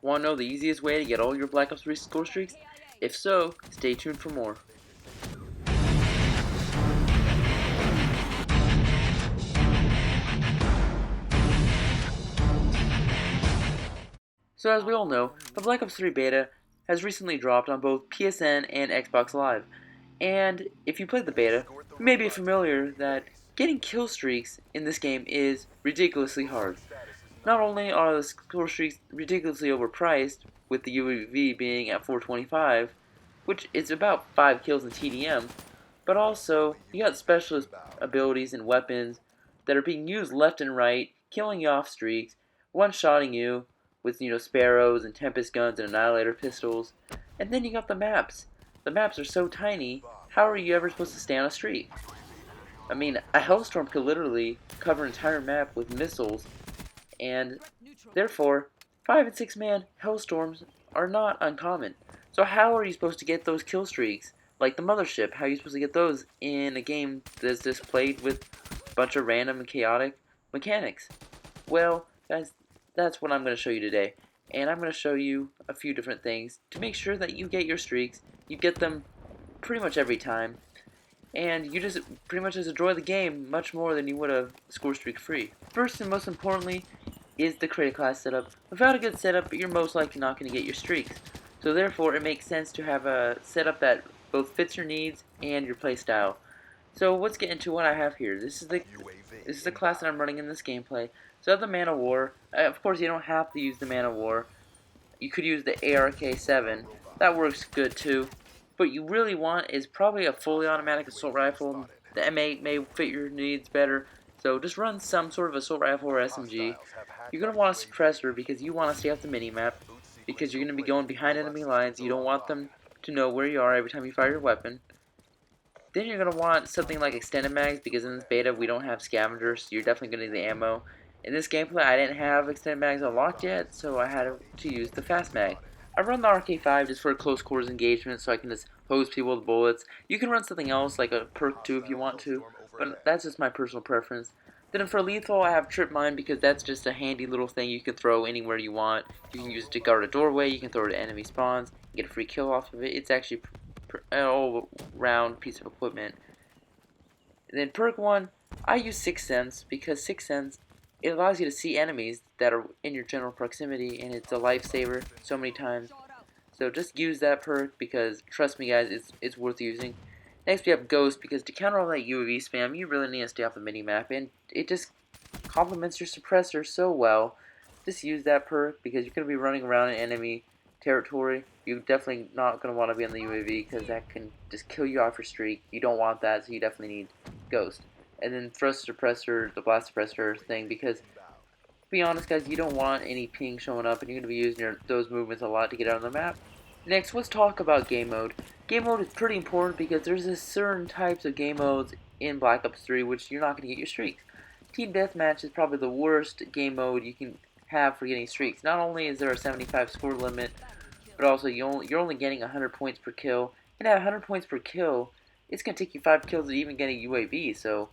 Want to know the easiest way to get all your Black Ops 3 score streaks? If so, stay tuned for more. So as we all know, the Black Ops 3 beta has recently dropped on both PSN and Xbox Live. And if you played the beta, you may be familiar that getting kill streaks in this game is ridiculously hard. Not only are the score streaks ridiculously overpriced, with the UAV being at 425, which is about 5 kills in TDM, but also you got specialist abilities and weapons that are being used left and right, killing you off streaks, one-shotting you with sparrows and tempest guns and annihilator pistols, and then you got the maps. The maps are so tiny. How are you ever supposed to stay on a streak? I mean, a hellstorm could literally cover an entire map with missiles, and therefore, 5 and 6 man hellstorms are not uncommon. So how are you supposed to get those kill streaks? Like the Mothership, how are you supposed to get those in a game that's just played with a bunch of random and chaotic mechanics? Well, guys, that's what I'm going to show you today. And I'm going to show you a few different things to make sure that you get your streaks. You get them pretty much every time. And you just pretty much just enjoy the game much more than you would have score streak free. First and most importantly is the create class setup. Without a good setup, you're most likely not going to get your streaks. So therefore, it makes sense to have a setup that both fits your needs and your playstyle. So let's get into what I have here. This is the class that I'm running in this gameplay. So I have the Man of War. Of course, you don't have to use the Man of War. You could use the ARK-7. That works good too. What you really want is probably a fully automatic assault rifle. The M8 may fit your needs better. So just run some sort of assault rifle or SMG. You're going to want a suppressor because you want to stay off the minimap. Because you're going to be going behind enemy lines. You don't want them to know where you are every time you fire your weapon. Then you're going to want something like extended mags because in this beta we don't have scavengers. So you're definitely going to need the ammo. In this gameplay I didn't have extended mags unlocked yet, so I had to use the fast mag. I run the RK5 just for close quarters engagement so I can just hose people with bullets. You can run something else like a perk too if you want to, but that's just my personal preference. Then for lethal I have trip mine because that's just a handy little thing you can throw anywhere you want. You can use it to guard a doorway, you can throw it at enemy spawns, get a free kill off of it. It's actually an all-round piece of equipment. And then perk 1, I use Sixth Sense because Sixth Sense, it allows you to see enemies that are in your general proximity, and it's a lifesaver so many times. So just use that perk because, trust me guys, it's worth using. Next we have Ghost because to counter all that UAV spam, you really need to stay off the minimap, and it just complements your suppressor so well. Just use that perk because you're going to be running around in enemy territory. You're definitely not going to want to be on the UAV because that can just kill you off your streak. You don't want that, so you definitely need Ghost. And then thrust suppressor, the blast suppressor thing, because to be honest guys, you don't want any ping showing up and you're going to be using those movements a lot to get out on the map. Next, let's talk about game mode. Game mode is pretty important because there's a certain types of game modes in Black Ops 3 which you're not going to get your streaks. Team Deathmatch is probably the worst game mode you can have for getting streaks. Not only is there a 75 score limit, but also you're only getting 100 points per kill. And at 100 points per kill, it's going to take you 5 kills to even get a UAV, so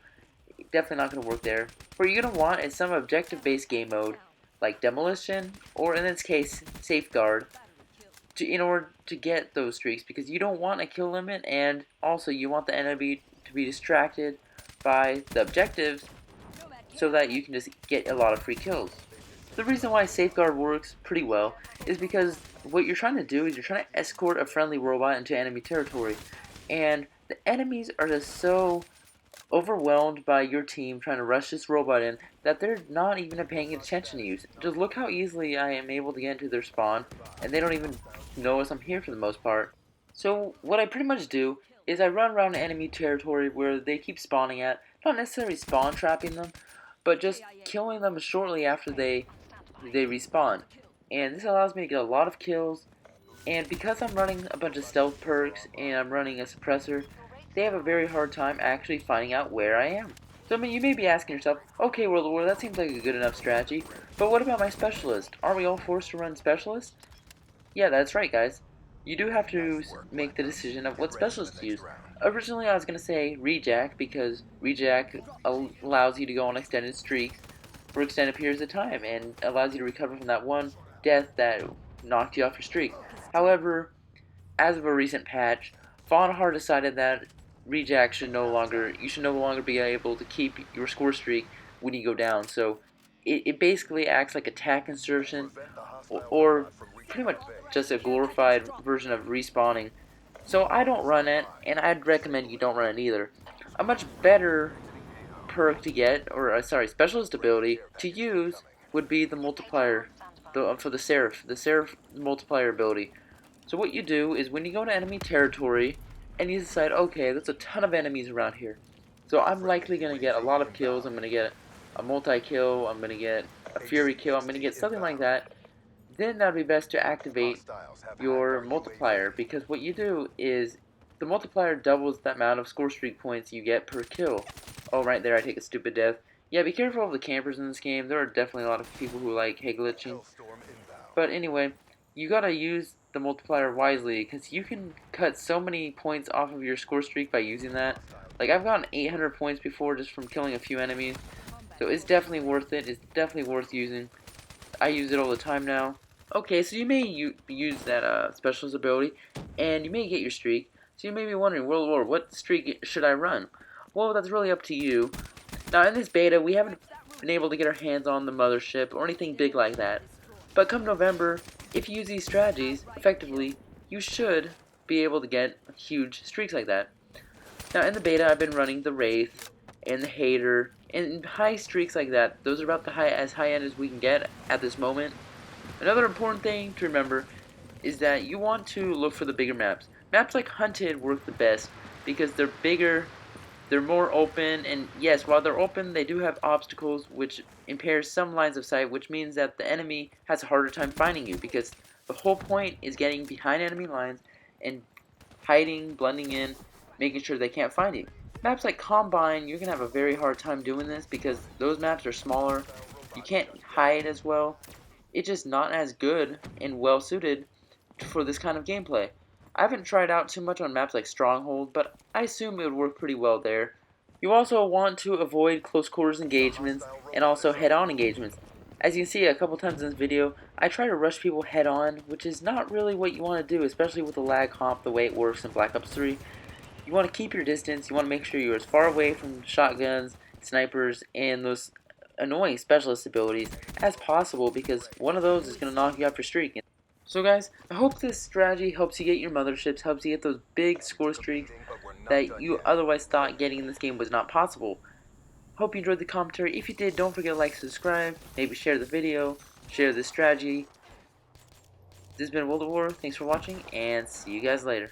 definitely not going to work there. What you're going to want is some objective-based game mode, like Demolition, or in this case, Safeguard, in order to get those streaks, because you don't want a kill limit, and also you want the enemy to be distracted by the objectives so that you can just get a lot of free kills. The reason why Safeguard works pretty well is because what you're trying to do is you're trying to escort a friendly robot into enemy territory, and the enemies are just so overwhelmed by your team trying to rush this robot in that they're not even paying attention to you. Just look how easily I am able to get into their spawn, and they don't even notice I'm here for the most part. So what I pretty much do is I run around enemy territory where they keep spawning at, not necessarily spawn trapping them, but just killing them shortly after they respawn. And this allows me to get a lot of kills, and because I'm running a bunch of stealth perks and I'm running a suppressor, they have a very hard time actually finding out where I am. So I mean, you may be asking yourself, okay World of War, that seems like a good enough strategy, but what about my specialist? Aren't we all forced to run specialist? Yeah, that's right guys. You do have to make the decision of what specialist to use. Originally I was going to say Rejack because Rejack allows you to go on extended streaks for extended periods of time and allows you to recover from that one death that knocked you off your streak. However, as of a recent patch, H.A.T.R decided that you should no longer be able to keep your score streak when you go down. So it basically acts like attack insertion, or pretty much just a glorified version of respawning. So I don't run it, and I'd recommend you don't run it either. A much better perk to get, or specialist ability to use would be the multiplier, for the Seraph multiplier ability. So what you do is when you go to enemy territory and you decide, okay, there's a ton of enemies around here, so I'm likely going to get a lot of kills. I'm going to get a multi-kill, I'm going to get a fury kill, I'm going to get something like that. Then that would be best to activate your multiplier, because what you do is the multiplier doubles the amount of score streak points you get per kill. Oh, right there, I take a stupid death. Yeah, be careful of the campers in this game. There are definitely a lot of people who like hate glitching. But anyway, you gotta use the multiplier wisely, because you can cut so many points off of your score streak by using that. Like, I've gotten 800 points before just from killing a few enemies. So it's definitely worth it. It's definitely worth using. I use it all the time now. Okay, so you may use that specialist ability, and you may get your streak. So you may be wondering, World War, what streak should I run? Well, that's really up to you. Now, in this beta, we haven't been able to get our hands on the Mothership or anything big like that. But come November, if you use these strategies effectively, you should be able to get huge streaks like that. Now, in the beta, I've been running the Wraith and the H.A.T.R, and high streaks like that. Those are about as high end as we can get at this moment. Another important thing to remember is that you want to look for the bigger maps. Maps like Hunted work the best because they're bigger, they're more open, and yes, while they're open, they do have obstacles which impairs some lines of sight, which means that the enemy has a harder time finding you, because the whole point is getting behind enemy lines and hiding, blending in, making sure they can't find you. Maps like Combine, you're going to have a very hard time doing this because those maps are smaller, you can't hide as well. It's just not as good and well suited for this kind of gameplay. I haven't tried out too much on maps like Stronghold, but I assume it would work pretty well there. You also want to avoid close quarters engagements and also head-on engagements. As you can see a couple times in this video, I try to rush people head-on, which is not really what you want to do, especially with the lag comp the way it works in Black Ops 3. You want to keep your distance, you want to make sure you're as far away from shotguns, snipers, and those annoying specialist abilities as possible, because one of those is going to knock you off your streak. So guys, I hope this strategy helps you get your motherships, helps you get those big score streaks that you otherwise thought getting in this game was not possible. Hope you enjoyed the commentary. If you did, don't forget to like, subscribe, maybe share the video, share this strategy. This has been World at War. Thanks for watching, and see you guys later.